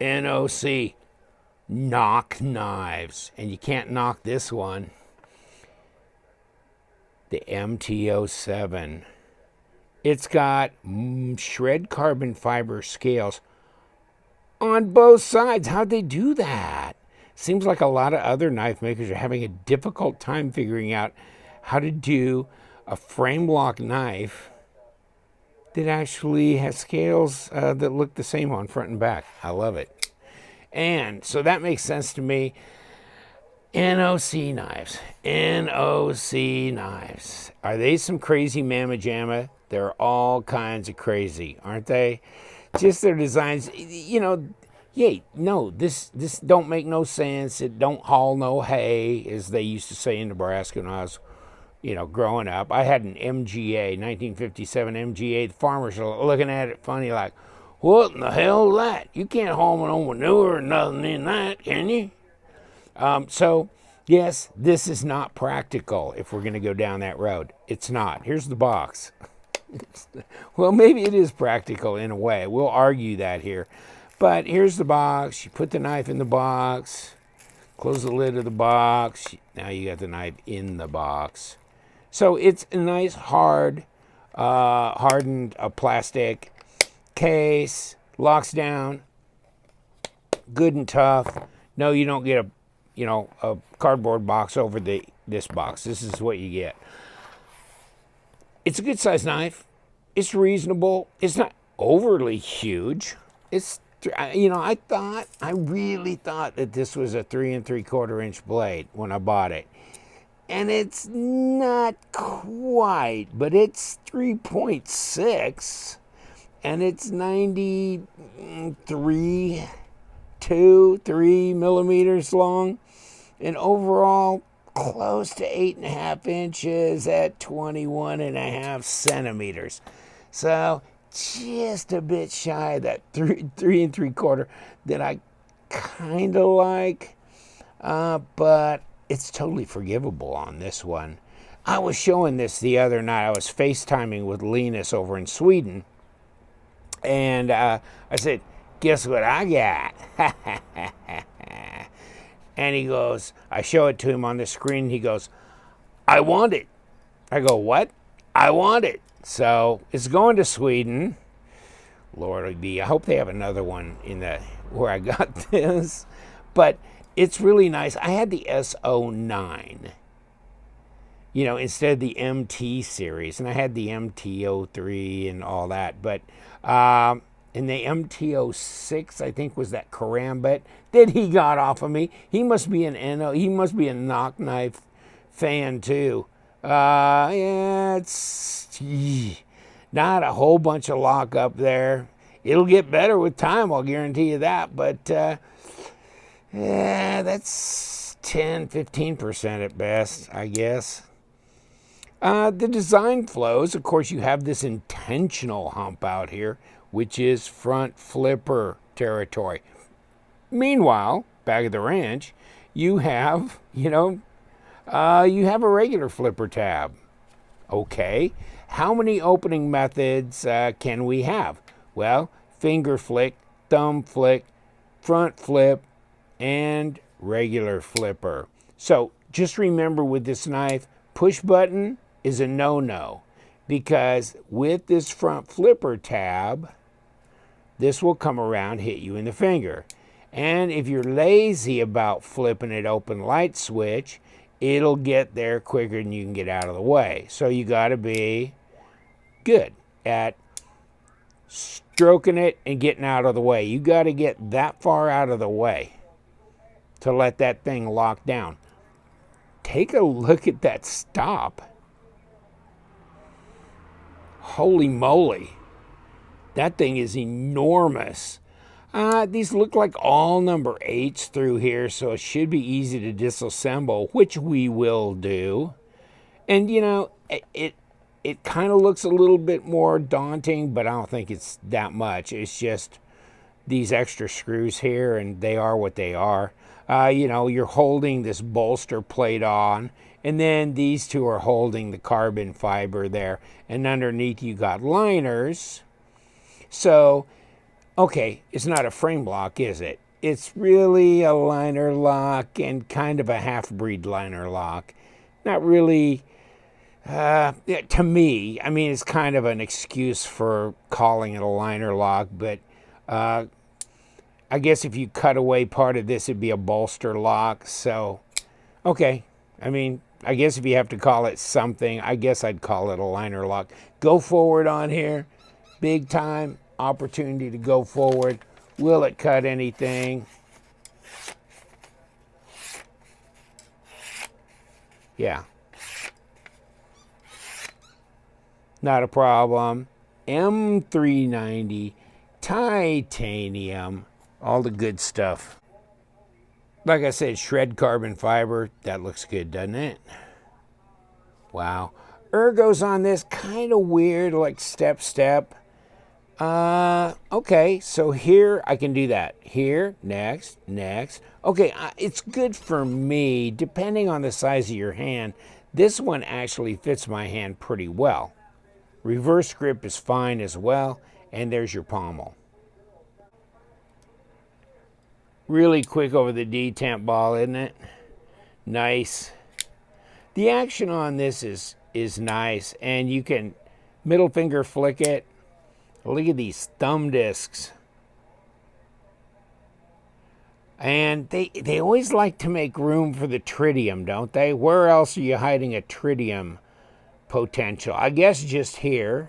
NOC knives. And you can't knock this one. The MT07. It's got shred carbon fiber scales on both sides. How'd they do that? Seems like a lot of other knife makers are having a difficult time figuring out how to do a frame lock knife that actually has scales that look the same on front and back. I love it. And so that makes sense to me. NOC knives. NOC knives. Are they some crazy mamma jamma? They're all kinds of crazy, aren't they? Just their designs, you know, no, this don't make no sense. It don't haul no hay, as they used to say in Nebraska when I was, growing up. I had an MGA, 1957 MGA. The farmers are looking at it funny like, what in the hell is that? You can't haul no manure or nothing in that, can you? So, yes, this is not practical if we're going to go down that road. It's not. Here's the box. Well, maybe it is practical in a way. We'll argue that here. But here's the box. You put the knife in the box. Close the lid of the box. Now you got the knife in the box. So it's a nice hardened plastic case. Locks down. Good and tough. No, you don't get a cardboard box over this box. This is what you get. It's a good sized knife. It's reasonable. It's not overly huge. It's, I really thought that this was a 3 3/4 inch blade when I bought it. And it's not quite, but it's 3.6 and it's 3 millimeters long, and overall close to 8.5 inches at 21.5 centimeters. So just a bit shy of that 3 3/4 that I kind of like, but it's totally forgivable on this one. I was showing this the other night. I was FaceTiming with Linus over in Sweden, and I said, guess what I got? And he goes, I show it to him on the screen. He goes, I want it. I go, what? I want it. So it's going to Sweden. Lord be, I hope they have another one in where I got this. But it's really nice. I had the S09, instead of the MT series. And I had the MT03 and all that. But and the MT06, I think, was that karambit that he got off of me. He must be he must be a NOC knife fan too. Yeah, it's not a whole bunch of lock up there. It'll get better with time, I'll guarantee you that. But yeah, that's 10-15% at best, I guess. The design flows, of course, you have this intentional hump out here, which is front flipper territory. Meanwhile, back at the ranch, you have, you have a regular flipper tab. Okay, how many opening methods can we have? Well, finger flick, thumb flick, front flip, and regular flipper. So just remember with this knife, push button is a no-no, because with this front flipper tab, this will come around, hit you in the finger. And if you're lazy about flipping it open light switch, it'll get there quicker than you can get out of the way. So you got to be good at stroking it and getting out of the way. You got to get that far out of the way to let that thing lock down. Take a look at that stop. Holy moly. That thing is enormous. These look like all number 8s through here, so it should be easy to disassemble, which we will do. And, it kind of looks a little bit more daunting, but I don't think it's that much. It's just these extra screws here, and they are what they are. You're holding this bolster plate on, and then these two are holding the carbon fiber there, and underneath you got liners. So Okay, it's not a frame lock, is it? It's really a liner lock and kind of a half-breed liner lock. Not really, to me, I mean, it's kind of an excuse for calling it a liner lock, but I guess if you cut away part of this, it'd be a bolster lock. So, okay, I mean, I guess if you have to call it something, I guess I'd call it a liner lock. Go forward on here, big time opportunity to go forward. Will it cut anything? Yeah. Not a problem. M390, titanium, all the good stuff. Like I said, shred carbon fiber. That looks good, doesn't it? Wow. Ergos on this, kind of weird, like step. Okay, so here I can do that. Here, next. Okay, it's good for me, depending on the size of your hand. This one actually fits my hand pretty well. Reverse grip is fine as well, and there's your pommel. Really quick over the detemp ball, isn't it? Nice. The action on this is nice, and you can middle finger flick it. Look at these thumb discs. And they always like to make room for the tritium, don't they? Where else are you hiding a tritium potential? I guess just here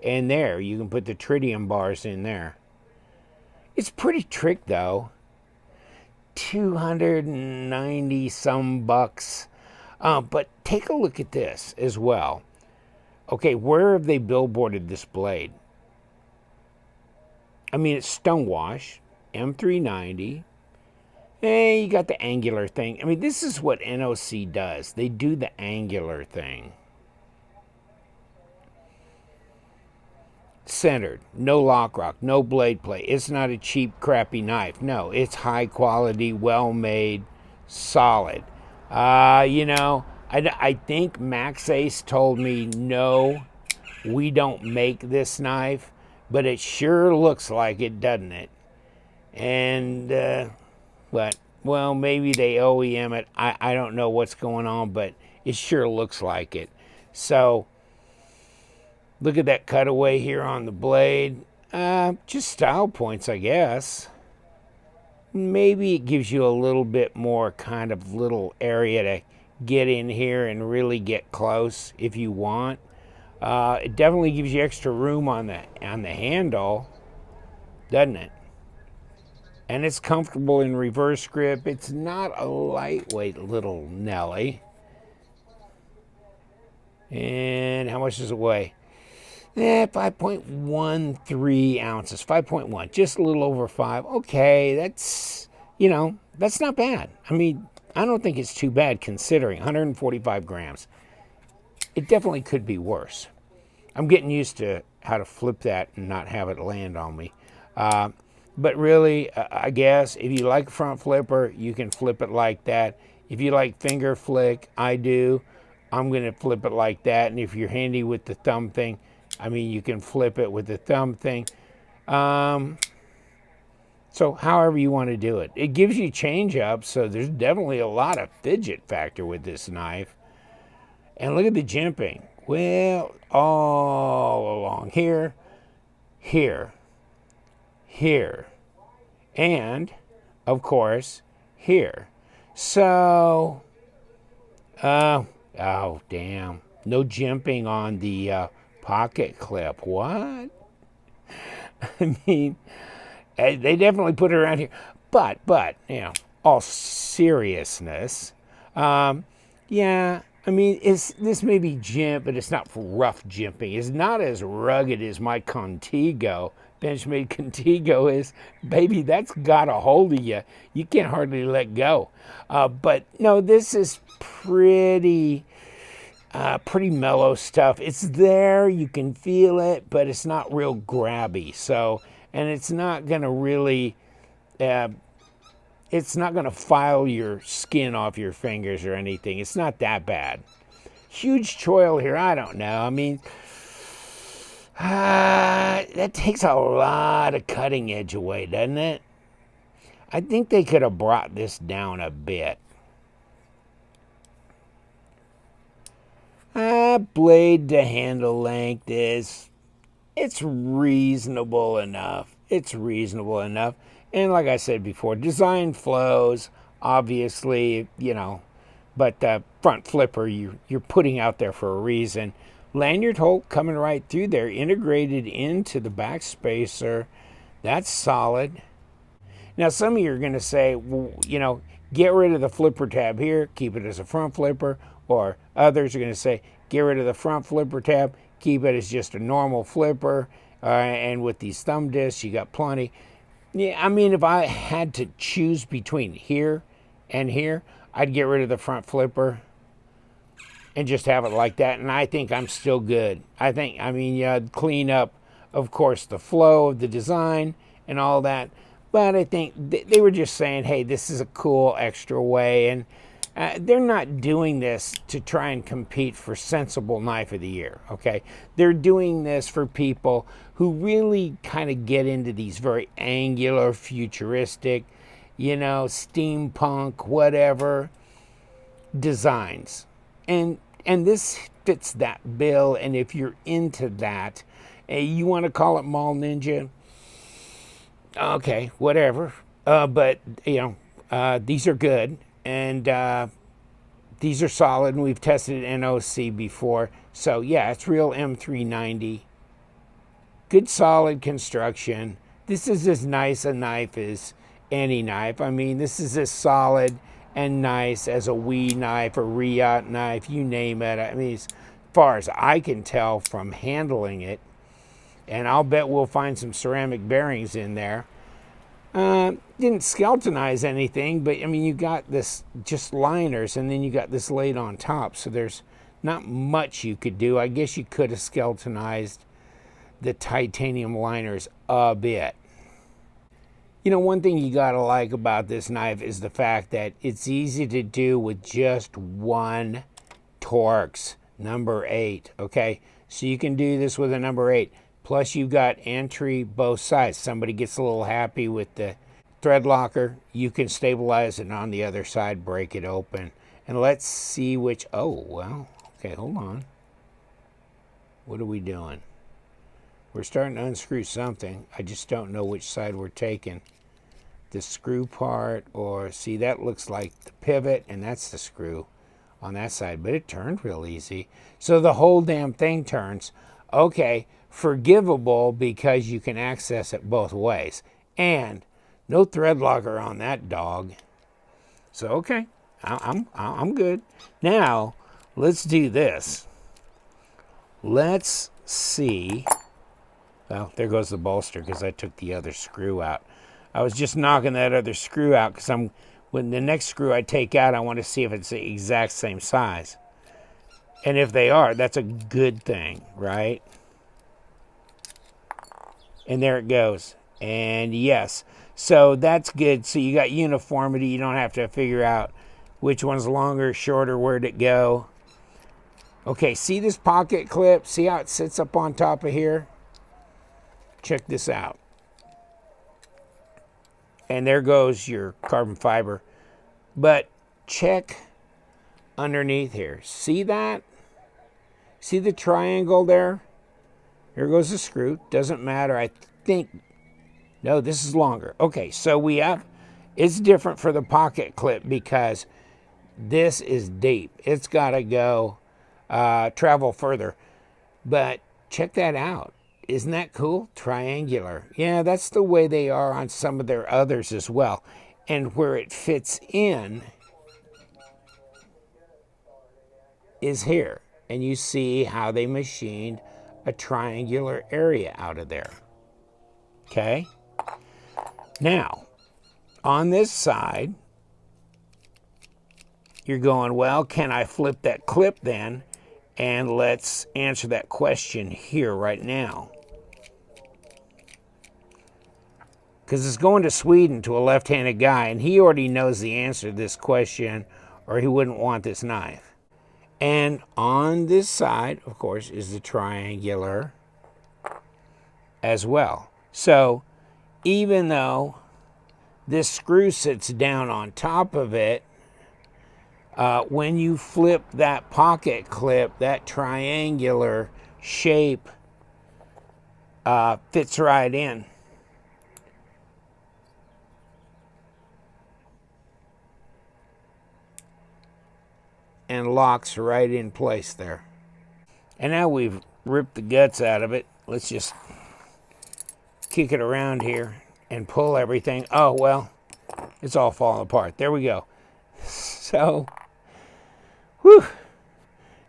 and there. You can put the tritium bars in there. It's pretty trick though. 290 some bucks. But take a look at this as well. Okay, where have they billboarded this blade? I mean, it's stonewash, M390. Hey, you got the angular thing. I mean, this is what NOC does. They do the angular thing. Centered, no lock rock, no blade play. It's not a cheap, crappy knife. No, it's high quality, well made, solid. You know, I think Max Ace told me, no, we don't make this knife, but it sure looks like it, doesn't it? And, well, maybe they OEM it. I don't know what's going on, but it sure looks like it. So, look at that cutaway here on the blade. Just style points, I guess. Maybe it gives you a little bit more kind of little area to get in here and really get close if you want. It definitely gives you extra room on the handle, doesn't it? And it's comfortable in reverse grip. It's not a lightweight little Nelly. And how much does it weigh? 5.13 ounces, 5.1, just a little over 5. Okay, that's, you know, that's not bad. I mean, I don't think it's too bad considering 145 grams. It definitely could be worse. I'm getting used to how to flip that and not have it land on me. But really, I guess if you like front flipper, you can flip it like that. If you like finger flick, I do. I'm going to flip it like that. And if you're handy with the thumb thing, I mean, you can flip it with the thumb thing. So however you want to do it. It gives you change up, so there's definitely a lot of fidget factor with this knife. And look at the jimping. Well, all along here, here, and, of course, here. So, oh, damn. No jimping on the pocket clip. What? I mean, they definitely put it around here. But, you know, all seriousness, yeah, I mean, this may be jimp, but it's not rough jimping. It's not as rugged as my Contigo, Benchmade Contigo is. Baby, that's got a hold of you. You can't hardly let go. But, no, this is pretty mellow stuff. It's there, you can feel it, but it's not real grabby. So, and it's not going to really, it's not going to file your skin off your fingers or anything. It's not that bad. Huge choil here, I don't know. I mean, That takes a lot of cutting edge away, doesn't it? I think they could have brought this down a bit. Blade to handle length it's reasonable enough. It's reasonable enough. And like I said before, design flows, obviously, you know, but the front flipper you're putting out there for a reason. Lanyard hole coming right through there, integrated into the back spacer. That's solid. Now, some of you are going to say, well, you know, get rid of the flipper tab here, keep it as a front flipper. Or others are going to say, get rid of the front flipper tab, keep it as just a normal flipper. And with these thumb discs, you got plenty. Yeah, I mean, if I had to choose between here and here, I'd get rid of the front flipper and just have it like that. And I think I'm still good. I mean, yeah, clean up, of course, the flow of the design and all that. But I think they were just saying, hey, this is a cool extra way. And they're not doing this to try and compete for Sensible Knife of the Year, okay? They're doing this for people who really kind of get into these very angular, futuristic, you know, steampunk, whatever, designs. And this fits that bill, and if you're into that, you want to call it Mall Ninja, okay, whatever. But, you know, these are good. And these are solid, and we've tested NOC before. So, yeah, it's real M390. Good, solid construction. This is as nice a knife as any knife. I mean, this is as solid and nice as a Wii knife, a Riot knife, you name it. I mean, as far as I can tell from handling it, and I'll bet we'll find some ceramic bearings in there. Didn't skeletonize anything, but I mean, you got this just liners, and then you got this laid on top, so there's not much you could do. I guess you could have skeletonized the titanium liners a bit. You know, one thing you gotta like about this knife is the fact that it's easy to do with just one Torx number 8, okay? So you can do this with a number 8. Plus, you've got entry both sides. Somebody gets a little happy with the thread locker, you can stabilize it on the other side, break it open. And let's see which, oh, well, okay, hold on. What are we doing? We're starting to unscrew something. I just don't know which side we're taking. The screw part, or see, that looks like the pivot, and that's the screw on that side, but it turned real easy. So the whole damn thing turns. Okay, forgivable because you can access it both ways. And no thread locker on that dog. So, okay, I'm good. Now, let's do this. Let's see. Well, there goes the bolster because I took the other screw out. I was just knocking that other screw out because when the next screw I take out, I want to see if it's the exact same size. And if they are, that's a good thing, right? And there it goes. And yes, so that's good. So you got uniformity. You don't have to figure out which one's longer, shorter, where'd it go. Okay, see this pocket clip? See how it sits up on top of here? Check this out. And there goes your carbon fiber. But check underneath here. See that? See the triangle there? Here goes the screw. Doesn't matter. I think, no, this is longer. Okay, so we have, it's different for the pocket clip because this is deep. It's got to go travel further. But check that out. Isn't that cool? Triangular. Yeah, that's the way they are on some of their others as well. And where it fits in is here. And you see how they machined a triangular area out of there. Okay? Now, on this side, you're going, well, can I flip that clip then? And let's answer that question here right now. Because it's going to Sweden to a left-handed guy, and he already knows the answer to this question, or he wouldn't want this knife. And on this side, of course, is the triangular as well. So even though this screw sits down on top of it, when you flip that pocket clip, that triangular shape fits right in. And locks right in place there. And now we've ripped the guts out of it. Let's just kick it around here and pull everything. Oh, well, it's all falling apart. There we go. So, whew,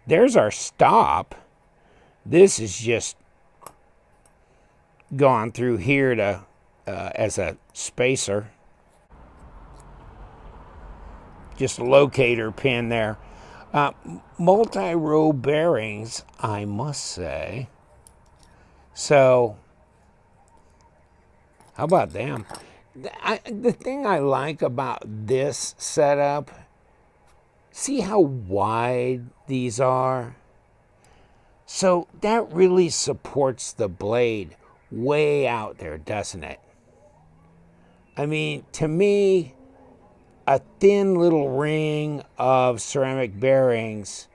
there's our stop. This is just gone through here to as a spacer. Just a locator pin there. Multi-row bearings, I must say. So, how about them? The thing I like about this setup, see how wide these are? So that really supports the blade way out there, doesn't it? I mean, to me, a thin little ring of ceramic bearings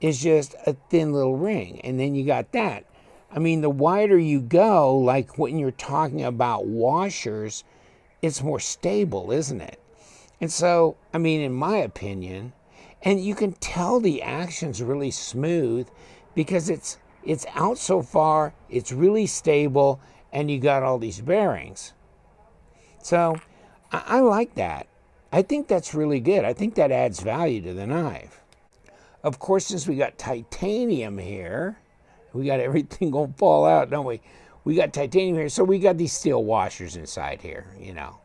is just a thin little ring. And then you got that. I mean, the wider you go, like when you're talking about washers, it's more stable, isn't it? And so, I mean, in my opinion, and you can tell the action's really smooth because it's out so far, it's really stable, and you got all these bearings. So I like that. I think that's really good. I think that adds value to the knife. Of course, since we got titanium here, we got everything going to fall out, don't we? We got titanium here, so we got these steel washers inside here, you know.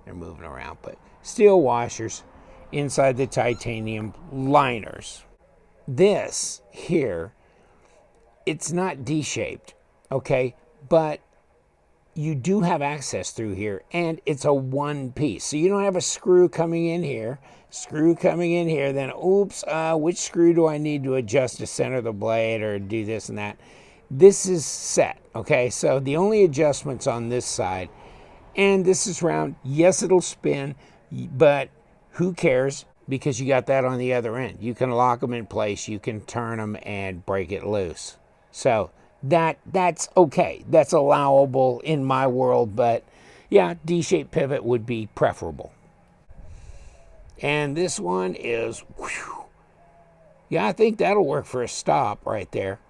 They're moving around, but steel washers inside the titanium liners. This here, it's not D-shaped, okay? But you do have access through here, and it's a one piece. So you don't have a screw coming in here, then oops, which screw do I need to adjust to center the blade or do this and that? This is set, okay? So the only adjustments on this side, and this is round. Yes, it'll spin, but who cares? Because you got that on the other end. You can lock them in place, you can turn them and break it loose. So that's okay. That's allowable in my world, but yeah, D-shaped pivot would be preferable. And this one is, whew, yeah, I think that'll work for a stop right there.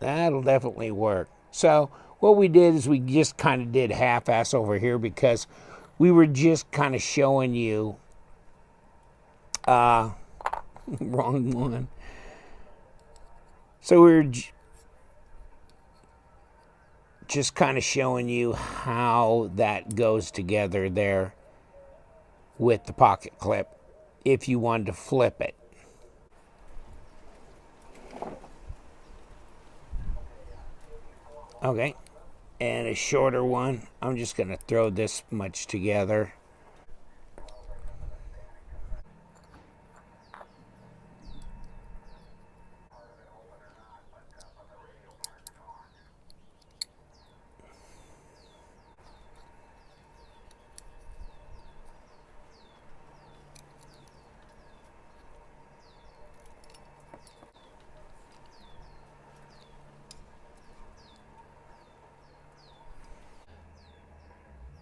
That'll definitely work. So what we did is we just kind of did half-ass over here because we were just kind of showing you, wrong one. So we were just kind of showing you how that goes together there with the pocket clip if you wanted to flip it. Okay, and a shorter one. I'm just going to throw this much together.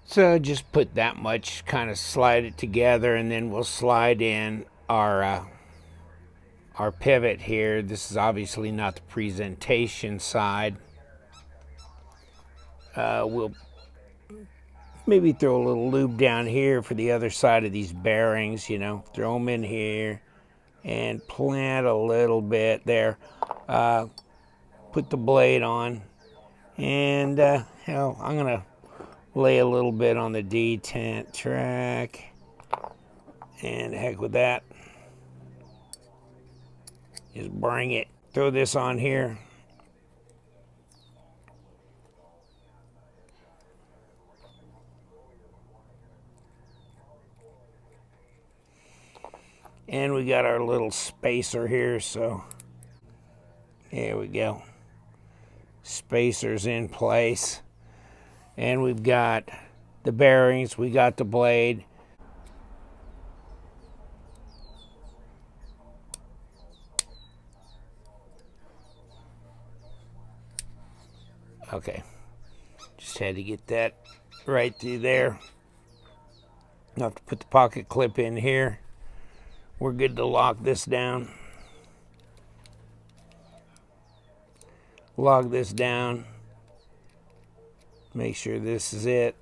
So just put that much, kind of slide it together, and then we'll slide in our pivot here. This is obviously not the presentation side. We'll maybe throw a little lube down here for the other side of these bearings, you know, throw them in here and plant a little bit there. Put the blade on, and hell, I'm going to lay a little bit on the detent track, and heck with that. Just bring it. Throw this on here. And we got our little spacer here, so there we go. Spacer's in place. And we've got the bearings, we got the blade. Okay, just had to get that right through there. I'll have to put the pocket clip in here. We're good to lock this down. Lock this down. Make sure this is it.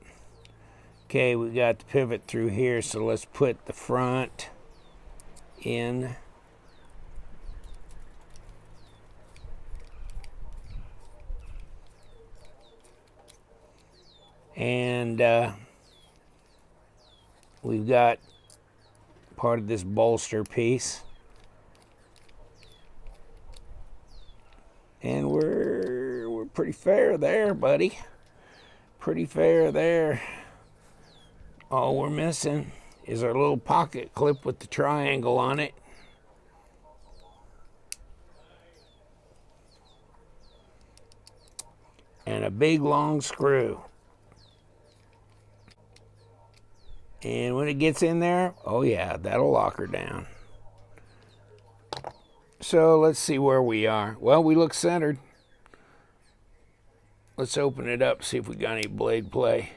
Okay, we got the pivot through here, so let's put the front in. And we've got part of this bolster piece. And we're pretty fair there, buddy. Pretty fair there. All we're missing is our little pocket clip with the triangle on it. And a big long screw. And when it gets in there, oh yeah, that'll lock her down. So let's see where we are. Well, we look centered. Let's open it up, see if we got any blade play.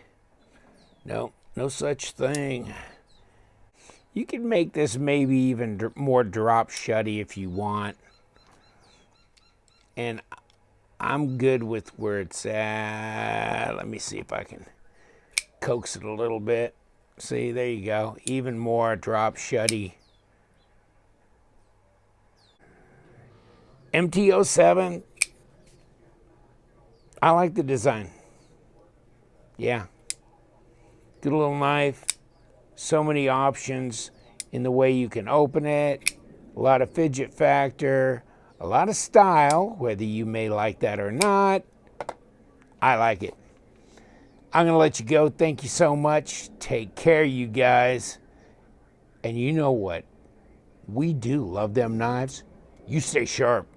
No, no such thing. You can make this maybe even more drop shutty if you want. And I'm good with where it's at. Let me see if I can coax it a little bit. See, there you go. Even more drop shutty. MT07. I like the design. Yeah. Good little knife. So many options in the way you can open it. A lot of fidget factor. A lot of style, whether you may like that or not. I like it. I'm going to let you go. Thank you so much. Take care, you guys. And you know what? We do love them knives. You stay sharp.